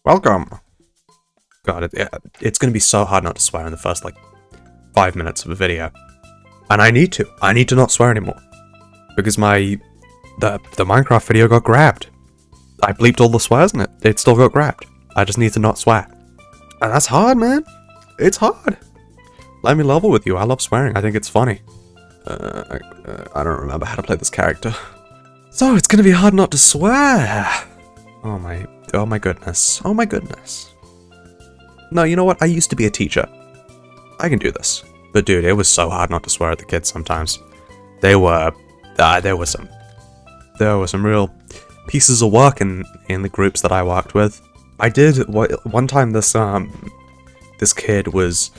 Welcome. God, it's gonna be so hard not to swear in the first, 5 minutes of a video. And I need to not swear anymore. Because the Minecraft video got grabbed. I bleeped all the swears and it still got grabbed. I just need to not swear. And that's hard, man. It's hard. Let me level with you. I love swearing. I think it's funny. I don't remember how to play this character. So, it's gonna be hard not to swear. Oh my goodness. Oh my goodness. No, you know what? I used to be a teacher. I can do this. But dude, it was so hard not to swear at the kids sometimes. There were some real pieces of work in the groups that I worked with. I did one time. This kid was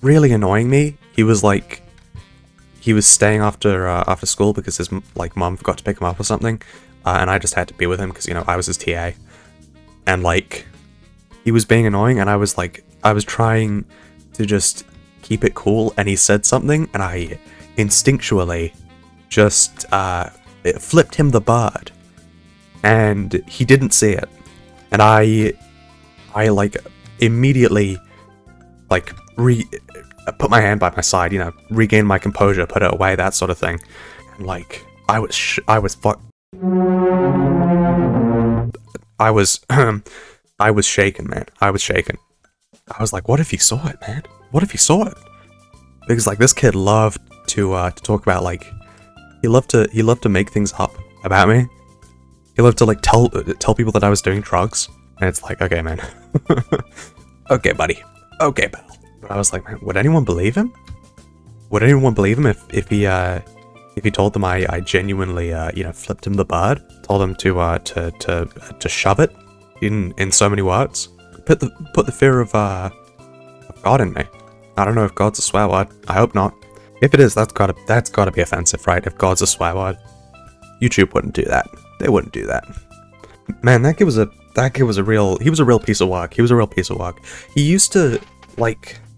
really annoying me. He was staying after school because his mom forgot to pick him up or something, and I just had to be with him because I was his TA, and he was being annoying, and I was trying to just keep it cool, and he said something, and I instinctually just flipped him the bird, and he didn't see it, and I immediately put my hand by my side, regain my composure, put it away, that sort of thing, and I was shaken, man. I was shaken. I was like, what if he saw it, man? What if he saw it? Because this kid loved to talk about he loved to make things up about me. He loved to tell people that I was doing drugs, and it's like, okay, man. Okay, buddy. Okay, pal. But I was like, man, would anyone believe him? Would anyone believe him if he told them I genuinely flipped him the bird, told him to shove it in so many words, put the fear of God in me. I don't know if God's a swear word. I hope not. If it is, that's gotta be offensive, right? If God's a swear word, YouTube wouldn't do that. They wouldn't do that. Man, that kid was a real piece of work. He was a real piece of work. He used to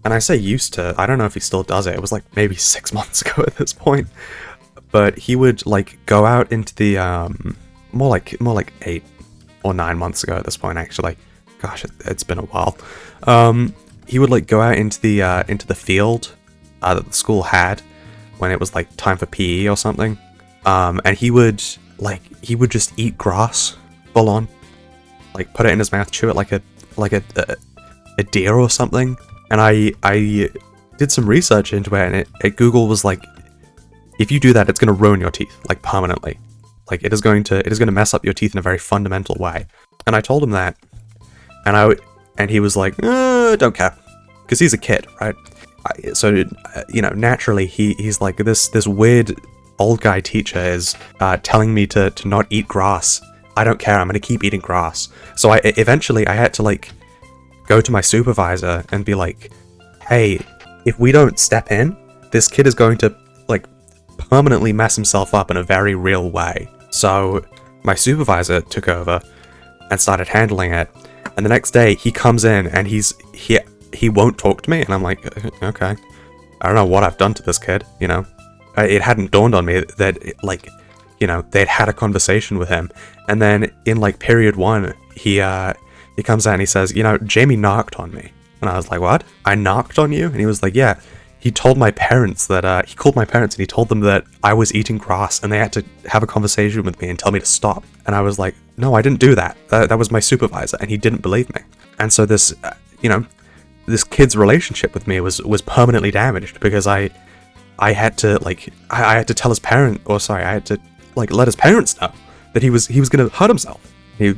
and I say used to, I don't know if he still does it. It was maybe 6 months ago at this point. But he would go out into the more like 8 or 9 months ago at this point, actually. Gosh, it's been a while. He would go out into the field that the school had when it was time for PE or something. And he would just eat grass full on, put it in his mouth, chew it like a deer or something. And I did some research into it, and it Google was if you do that, it's going to ruin your teeth, permanently. It is going to mess up your teeth in a very fundamental way. And I told him that, and he was like, don't care, because he's a kid, right? So naturally he's like, this weird old guy teacher is telling me to not eat grass. I don't care. I'm going to keep eating grass. So eventually I had to go to my supervisor and be like, hey, if we don't step in, this kid is going to permanently mess himself up in a very real way. So my supervisor took over and started handling it, and the next day he comes in and he won't talk to me, and I'm like, okay, I don't know what I've done to this kid. It hadn't dawned on me that they'd had a conversation with him, and then in period 1 he comes out and he says, Jamie knocked on me. And I was like, what? I knocked on you? And he was like, yeah. He told my parents that, he called my parents and he told them that I was eating grass, and they had to have a conversation with me and tell me to stop. And I was like, no, I didn't do that. That was my supervisor, and he didn't believe me. And so this, this kid's relationship with me was permanently damaged because I had to, I had to tell his parent, I had to, let his parents know that he was gonna hurt himself. He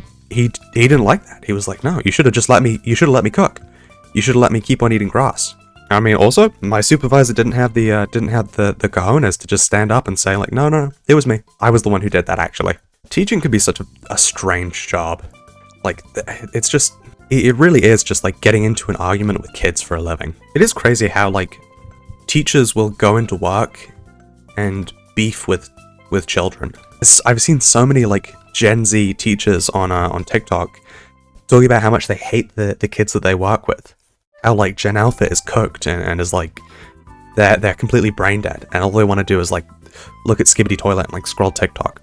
didn't like that. He was like, no, you should have let me cook. You should have let me keep on eating grass. I mean, also, my supervisor didn't have the cojones to just stand up and say no, it was me. I was the one who did that, actually. Teaching can be such a strange job. It's just, it really is just getting into an argument with kids for a living. It is crazy how teachers will go into work and beef with children. I've seen so many Gen Z teachers on TikTok talking about how much they hate the kids that they work with. How Gen Alpha is cooked and is they're completely brain dead, and all they want to do is look at Skibbity Toilet and scroll TikTok.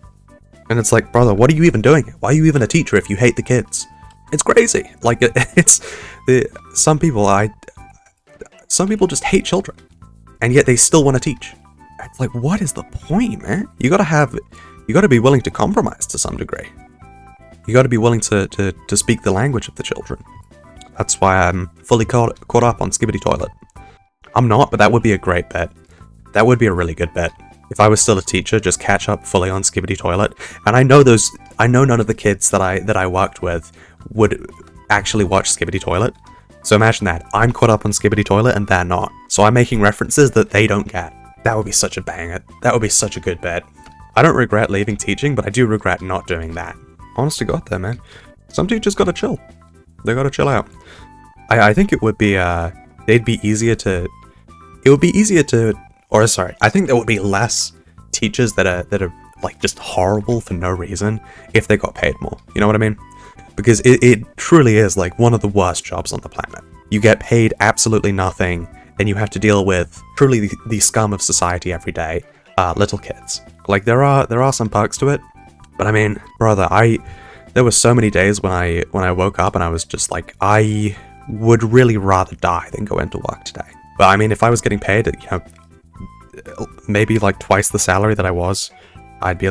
And it's brother, what are you even doing? Why are you even a teacher if you hate the kids? It's crazy. Like some people just hate children, and yet they still want to teach. It's like, what is the point, man? You gotta be willing to compromise to some degree. You gotta be willing to speak the language of the children. That's why I'm fully caught up on Skibbity Toilet. I'm not, but that would be a great bet. That would be a really good bet. If I was still a teacher, just catch up fully on Skibbity Toilet. And I know none of the kids that I worked with would actually watch Skibbity Toilet. So imagine that. I'm caught up on Skibbity Toilet and they're not. So I'm making references that they don't get. That would be such a banger. That would be such a good bet. I don't regret leaving teaching, but I do regret not doing that. Honest to God there, man. Some teachers gotta chill. They gotta chill out. I think it would be, I think there would be less teachers that are like just horrible for no reason if they got paid more. You know what I mean? Because it truly is like one of the worst jobs on the planet. You get paid absolutely nothing, and you have to deal with truly the scum of society every day, little kids. Like there are some perks to it, but I mean, brother, there were so many days when I woke up and I was just like, I would really rather die than go into work today. But I mean, if I was getting paid, you know, maybe like twice the salary that I was, I'd be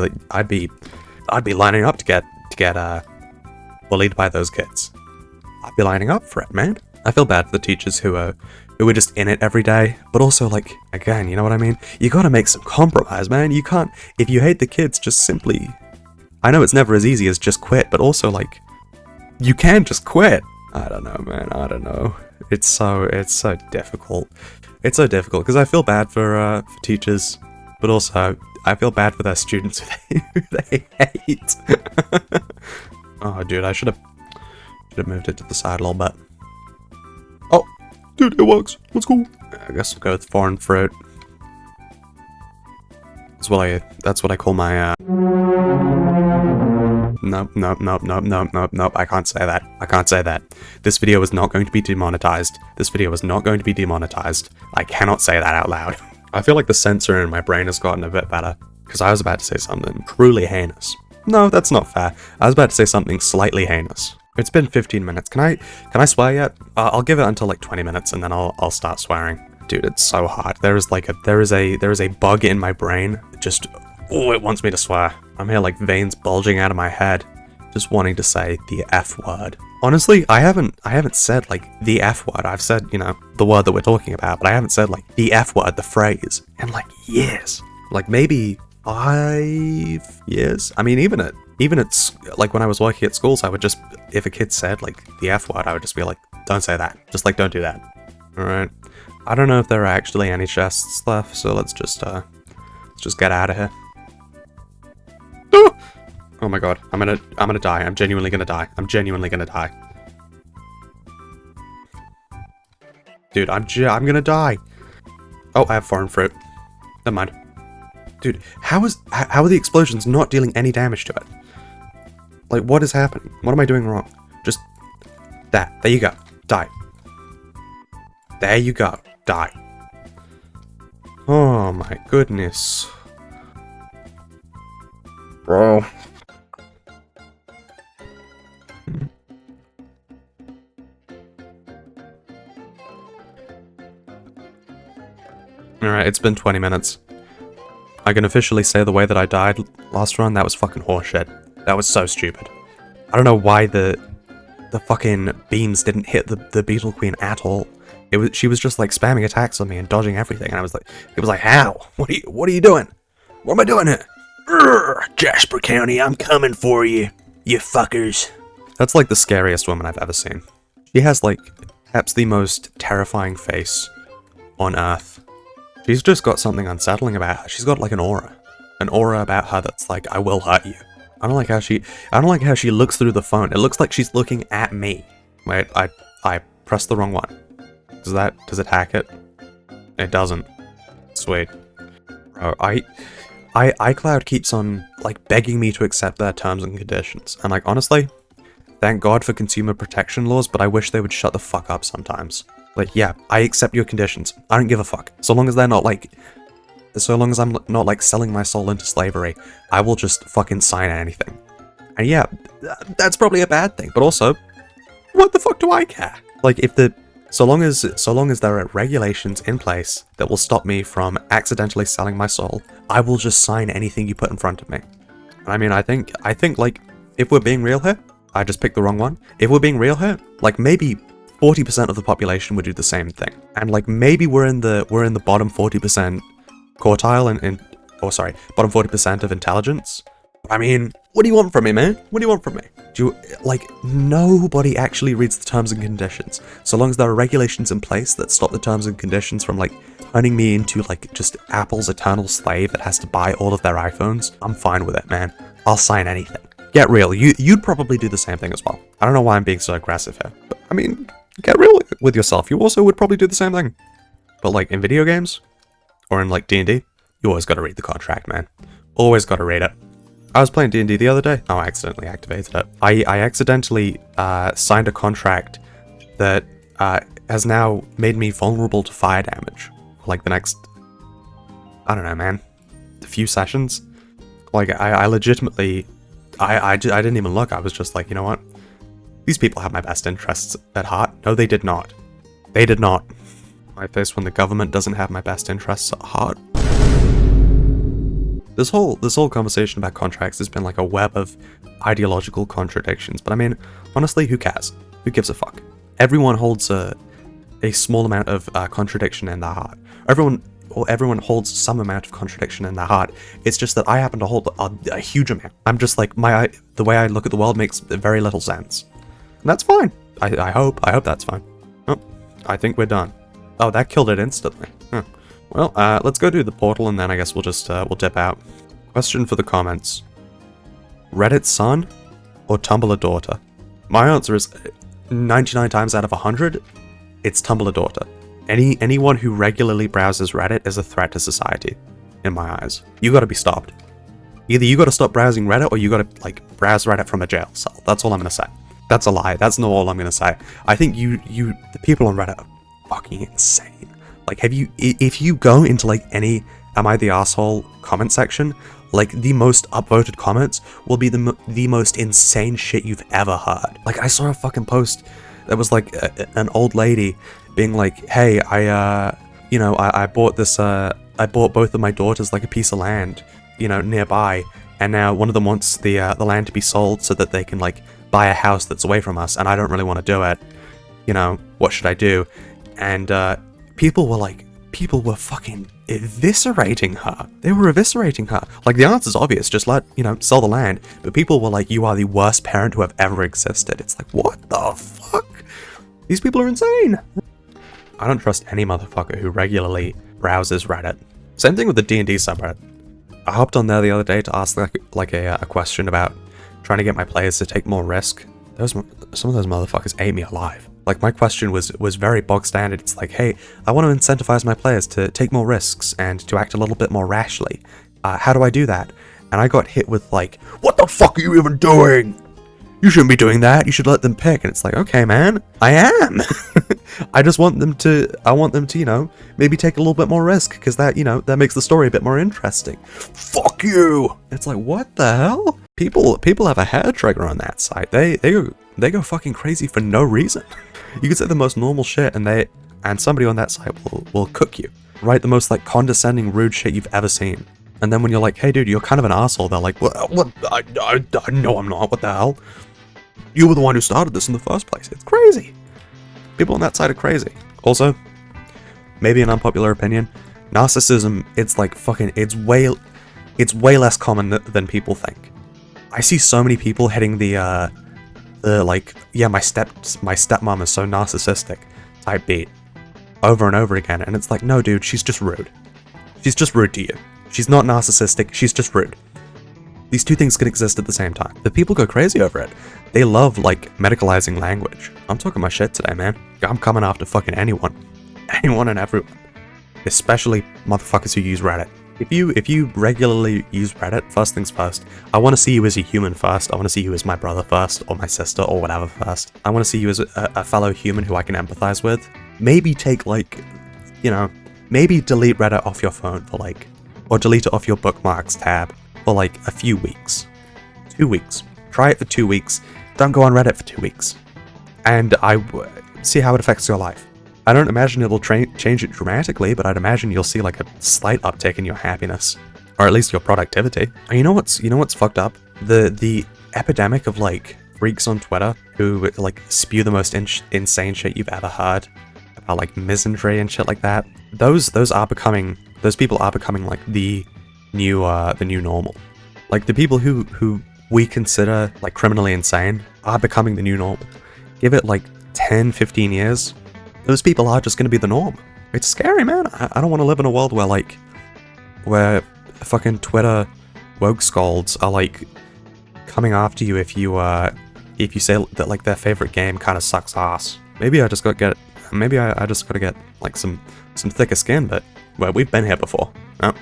lining up to get bullied by those kids. I'd be lining up for it, man. I feel bad for the teachers who are just in it every day, but also, like, again, you know what I mean? You gotta make some compromise, man. You can't, if you hate the kids, just simply, I know it's never as easy as just quit, but also, like, you can just quit. I don't know, man. I don't know. It's so difficult. It's so difficult because I feel bad for teachers, but also I feel bad for their students who they hate. Oh, dude, I should have moved it to the side a little bit. Oh, dude, it works. Let's go. I guess we'll go with foreign fruit. That's what I call my Nope. I can't say that. I can't say that. This video is not going to be demonetized. This video is not going to be demonetized. I cannot say that out loud. I feel like the censor in my brain has gotten a bit better, because I was about to say something truly heinous. No, that's not fair. I was about to say something slightly heinous. It's been 15 minutes. Can I swear yet? I'll give it until like 20 minutes and then I'll start swearing. Dude, it's so hard. There is a bug in my brain. It wants me to swear. I'm here like veins bulging out of my head, just wanting to say the F word. Honestly, I haven't said like the F word. I've said, you know, the word that we're talking about, but I haven't said like the F word, the phrase, in like years. Like maybe 5 years. I mean, even at like when I was working at schools, I would just, if a kid said like the F word, I would just be like, don't say that. Just like, don't do that. All right. I don't know if there are actually any chests left, so let's just get out of here. Oh my god, I'm gonna die. I'm genuinely gonna die. I'm genuinely gonna die. Dude, I'm gonna die. Oh, I have foreign fruit. Never mind. Dude, how are the explosions not dealing any damage to it? Like, what is happening? What am I doing wrong? Just that. There you go. Die. There you go. Die. Oh my goodness. Bro. Alright, it's been 20 minutes. I can officially say the way that I died last run, that was fucking horseshit. That was so stupid. I don't know why the fucking beams didn't hit the Beetle Queen at all. She was just like spamming attacks on me and dodging everything, and it was like, how? What are you doing? What am I doing here? Urgh, Jasper County, I'm coming for you, you fuckers. That's like the scariest woman I've ever seen. She has like perhaps the most terrifying face on Earth. She's just got something unsettling about her. She's got like an aura about her that's like, I will hurt you. I don't like how she looks through the phone. It looks like she's looking at me. Wait, I pressed the wrong one. Does it hack it? It doesn't. Sweet. Bro, iCloud keeps on like begging me to accept their terms and conditions. And like honestly, thank God for consumer protection laws, but I wish they would shut the fuck up sometimes. Like, yeah, I accept your conditions. I don't give a fuck. So long as they're not like, so long as I'm not like selling my soul into slavery, I will just fucking sign anything. And yeah, that's probably a bad thing, but also, What the fuck do I care? Like, so long as there are regulations in place that will stop me from accidentally selling my soul, I will just sign anything you put in front of me. I mean, I think like, if we're being real here, I just picked the wrong one. If we're being real here, like, maybe 40% of the population would do the same thing. And like, maybe we're in the bottom 40% quartile bottom 40% of intelligence. I mean, what do you want from me, man? What do you want from me? Nobody actually reads the terms and conditions. So long as there are regulations in place that stop the terms and conditions from, like, turning me into, like, just Apple's eternal slave that has to buy all of their iPhones, I'm fine with it, man. I'll sign anything. Get real. You'd probably do the same thing as well. I don't know why I'm being so aggressive here. But, I mean, get real with yourself. You also would probably do the same thing. But, like, in video games, or in, like, D&D, you always gotta read the contract, man. Always gotta read it. I was playing D&D the other day. Oh, I accidentally activated it. I accidentally signed a contract that has now made me vulnerable to fire damage for, like, the next, I don't know, man, a few sessions. Like, I legitimately, I didn't even look. I was just like, you know what? These people have my best interests at heart. No, they did not. They did not. My face when the government doesn't have my best interests at heart. This whole conversation about contracts has been like a web of ideological contradictions, but I mean, honestly, who cares? Who gives a fuck? Everyone holds a small amount of contradiction in their heart. Everyone holds some amount of contradiction in their heart. It's just that I happen to hold a huge amount. I'm just like, the way I look at the world makes very little sense. And that's fine. I hope that's fine. Oh, I think we're done. Oh, that killed it instantly. Huh. Well, let's go do the portal, and then I guess we'll just, we'll dip out. Question for the comments. Reddit son or Tumblr daughter? My answer is 99 times out of 100, it's Tumblr daughter. Anyone who regularly browses Reddit is a threat to society, in my eyes. You gotta be stopped. Either you gotta stop browsing Reddit, or you gotta, like, browse Reddit from a jail cell. That's all I'm gonna say. That's a lie. That's not all I'm gonna say. I think the people on Reddit are fucking insane. Like, if you go into, like, any Am I the Asshole comment section, like, the most upvoted comments will be the most insane shit you've ever heard. Like, I saw a fucking post that was, like, an old lady being like, hey, I bought this, I bought both of my daughters, like, a piece of land, you know, nearby, and now one of them wants the land to be sold so that they can, like, buy a house that's away from us, and I don't really want to do it. You know, what should I do? And, people were fucking eviscerating her. They were eviscerating her. Like, the answer's obvious, just sell the land. But people were like, you are the worst parent who have ever existed. It's like, what the fuck? These people are insane. I don't trust any motherfucker who regularly browses Reddit. Same thing with the D&D subreddit. I hopped on there the other day to ask a question about trying to get my players to take more risk. Some of those motherfuckers ate me alive. Like, my question was very bog standard. It's like, hey, I want to incentivize my players to take more risks and to act a little bit more rashly. How do I do that? And I got hit with, like, what the fuck are you even doing? You shouldn't be doing that. You should let them pick. And it's like, okay, man, I am. I want them to, you know, maybe take a little bit more risk, because that, you know, that makes the story a bit more interesting. Fuck you. And it's like, what the hell? People have a hair trigger on that site. They go fucking crazy for no reason. You can say the most normal shit, and somebody on that site will cook you. Write the most, like, condescending, rude shit you've ever seen. And then when you're like, hey dude, you're kind of an asshole, they're like, what? No, I'm not. What the hell? You were the one who started this in the first place. It's crazy. People on that side are crazy. Also, maybe an unpopular opinion, narcissism, it's like fucking, it's way less common than people think. I see so many people hitting the like, yeah, my stepmom is so narcissistic type beat over and over again, and it's like, no dude, she's just rude. She's just rude to you. She's not narcissistic, she's just rude. These two things can exist at the same time. The people go crazy over it. They love, like, medicalizing language. I'm talking my shit today, man. I'm coming after fucking anyone. Anyone and everyone. Especially motherfuckers who use Reddit. If you regularly use Reddit, first things first, I want to see you as a human first. I want to see you as my brother first, or my sister, or whatever first. I want to see you as a fellow human who I can empathize with. Maybe take, like, you know, maybe delete Reddit off your phone for, like, or delete it off your bookmarks tab for, like, a few weeks. 2 weeks. Try it for 2 weeks. Don't go on Reddit for 2 weeks. and see how it affects your life. I don't imagine it'll change it dramatically, but I'd imagine you'll see like a slight uptick in your happiness, or at least your productivity. And you know what's fucked up? The epidemic of like freaks on Twitter who like spew the most insane shit you've ever heard about like misandry and shit like that. Those people are becoming like the new normal. Like the people who we consider like criminally insane are becoming the new normal. Give it like 10-15 years, those people are just going to be the norm. It's scary, man. I don't want to live in a world where fucking Twitter woke scolds are like coming after you if you say that like their favorite game kind of sucks ass. Maybe I just got to get like some thicker skin, but well, we've been here before. Oh.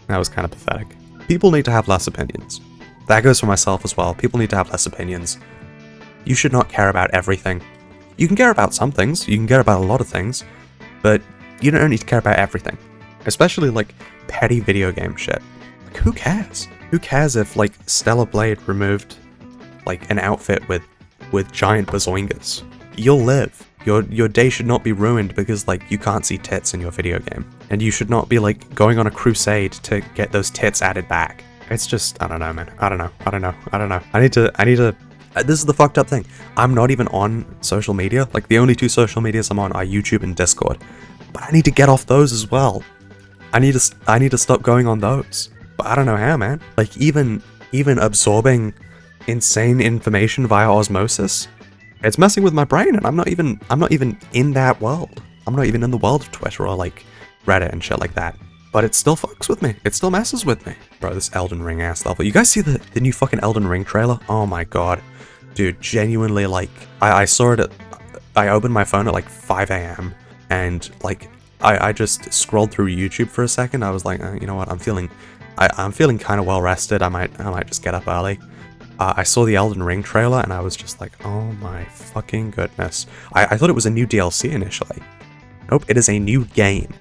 That was kind of pathetic. People need to have less opinions. That goes for myself as well. People need to have less opinions. You should not care about everything. You can care about some things, you can care about a lot of things, but you don't need to care about everything. Especially like petty video game shit. Like who cares? Who cares if like Stellar Blade removed like an outfit with giant bazoingas? You'll live. Your day should not be ruined because like you can't see tits in your video game. And you should not be like going on a crusade to get those tits added back. It's just, I don't know, man. I don't know. I need to this is the fucked up thing. I'm not even on social media. Like the only two social medias I'm on are YouTube and Discord. But I need to get off those as well. I need to stop going on those. But I don't know how, man. Like even absorbing insane information via osmosis, it's messing with my brain, and I'm not even in that world. I'm not even in the world of Twitter or like Reddit and shit like that. But it still fucks with me. It still messes with me. Bro, this Elden Ring ass level. You guys see the new fucking Elden Ring trailer? Oh my god. Dude, genuinely, like, I saw it I opened my phone at like 5 a.m. and like, I just scrolled through YouTube for a second. I was like, you know what, I'm feeling kind of well rested. I might just get up early. I saw the Elden Ring trailer and I was just like, oh my fucking goodness. I thought it was a new DLC initially. Nope, it is a new game.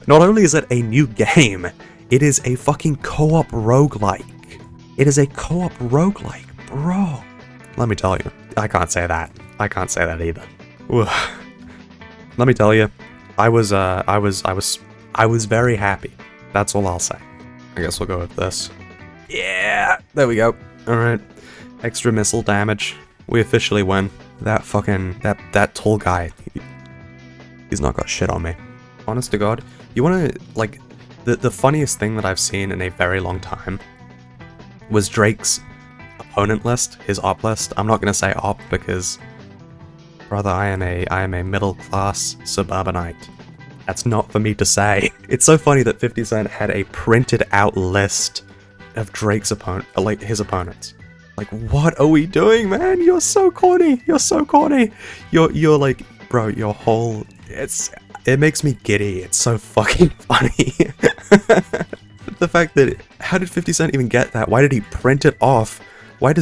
Not only is it a new game, it is a fucking co-op roguelike. It is a co-op roguelike, bro. Let me tell you, I can't say that. I can't say that either. Ugh. Let me tell you, I was very happy. That's all I'll say. I guess we'll go with this. Yeah, there we go. All right, extra missile damage. We officially win. That fucking that tall guy. He's not got shit on me. Honest to God, you want to like the funniest thing that I've seen in a very long time was Drake's opponent list, his op list. I'm not gonna say op because, brother, I am a middle class suburbanite. That's not for me to say. It's so funny that 50 Cent had a printed out list of Drake's his opponents. Like, what are we doing, man? You're so corny. You're so corny. You're like, bro, your whole it makes me giddy. It's so fucking funny. The fact that, how did 50 Cent even get that? Why did he print it off? Why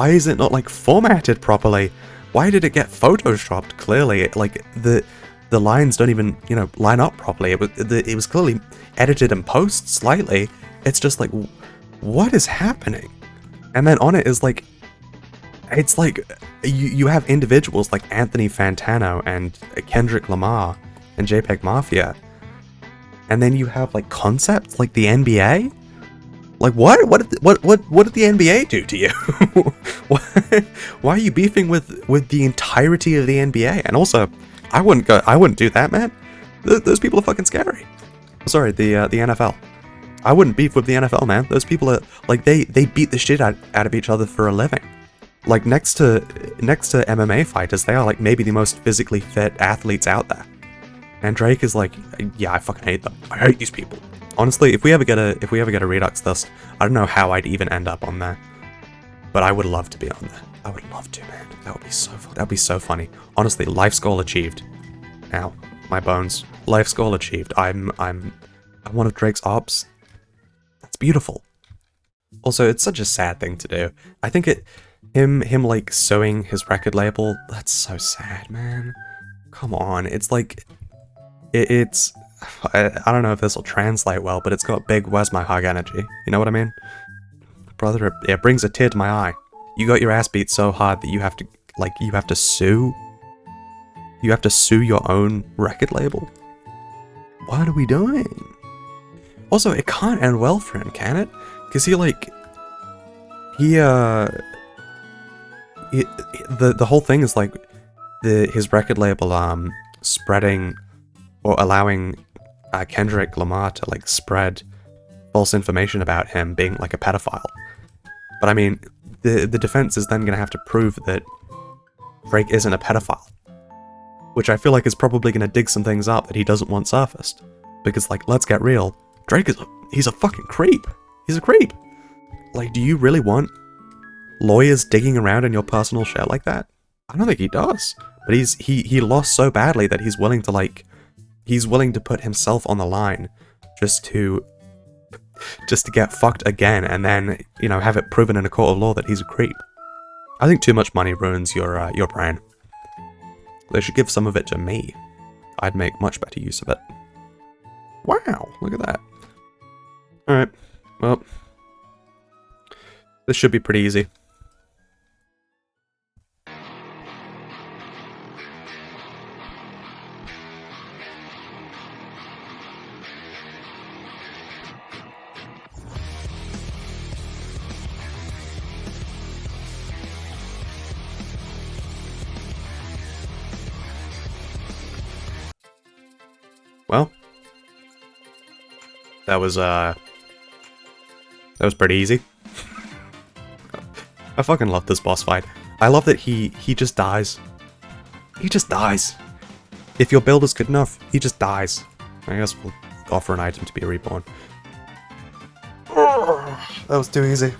is it not like formatted properly? Why did it get photoshopped? Clearly, like the lines don't even, you know, line up properly. It was clearly edited and post slightly. It's just like, what is happening? And then on it is like, it's like you have individuals like Anthony Fantano and Kendrick Lamar and JPEG Mafia, and then you have like concepts like the NBA. Like what did the NBA do to you? Why are you beefing with the entirety of the NBA? And also, I wouldn't do that, man. Those people are fucking scary. Sorry, the NFL. I wouldn't beef with the NFL, man. Those people are like they beat the shit out of each other for a living. Like next to MMA fighters, they are like maybe the most physically fit athletes out there. And Drake is like, yeah, I fucking hate them. I hate these people. Honestly, if we ever get a Redux list, I don't know how I'd even end up on there. But I would love to be on there. I would love to, man. That would be so funny. Honestly, life goal achieved. Now, my bones. Life goal achieved. I'm one of Drake's ops. That's beautiful. Also, it's such a sad thing to do. I think him like suing his record label, that's so sad, man. Come on, it's like it's I don't know if this will translate well, but it's got big where's my hug energy. You know what I mean? Brother, it brings a tear to my eye. You got your ass beat so hard that you have to like you have to sue. You have to sue your own record label. What are we doing? Also, it can't end well for him, can it? Because the whole thing is like his record label spreading or allowing Kendrick Lamar to like spread false information about him being like a pedophile. But I mean, the defense is then going to have to prove that Drake isn't a pedophile, which I feel like is probably going to dig some things up that he doesn't want surfaced. Because like, let's get real, Drake he's a fucking creep. He's a creep. Like, do you really want lawyers digging around in your personal shit like that? I don't think he does. But he lost so badly that he's willing to put himself on the line just to get fucked again, and then, you know, have it proven in a court of law that he's a creep. I think too much money ruins your brain. They should give some of it to me. I'd make much better use of it. Wow, look at that. Alright, well, this should be pretty easy. Well, that was pretty easy. I fucking love this boss fight. I love that he just dies. He just dies. If your build is good enough, he just dies. I guess we'll offer an item to be reborn. That was too easy.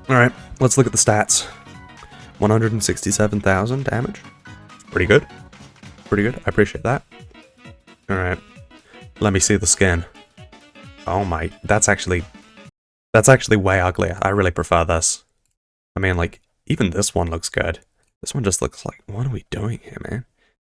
Alright, let's look at the stats. 167,000 damage. Pretty good. Pretty good. I appreciate that. Alright, let me see the skin. Oh my, that's actually way uglier. I really prefer this. I mean, like, even this one looks good. This one just looks like, what are we doing here, man?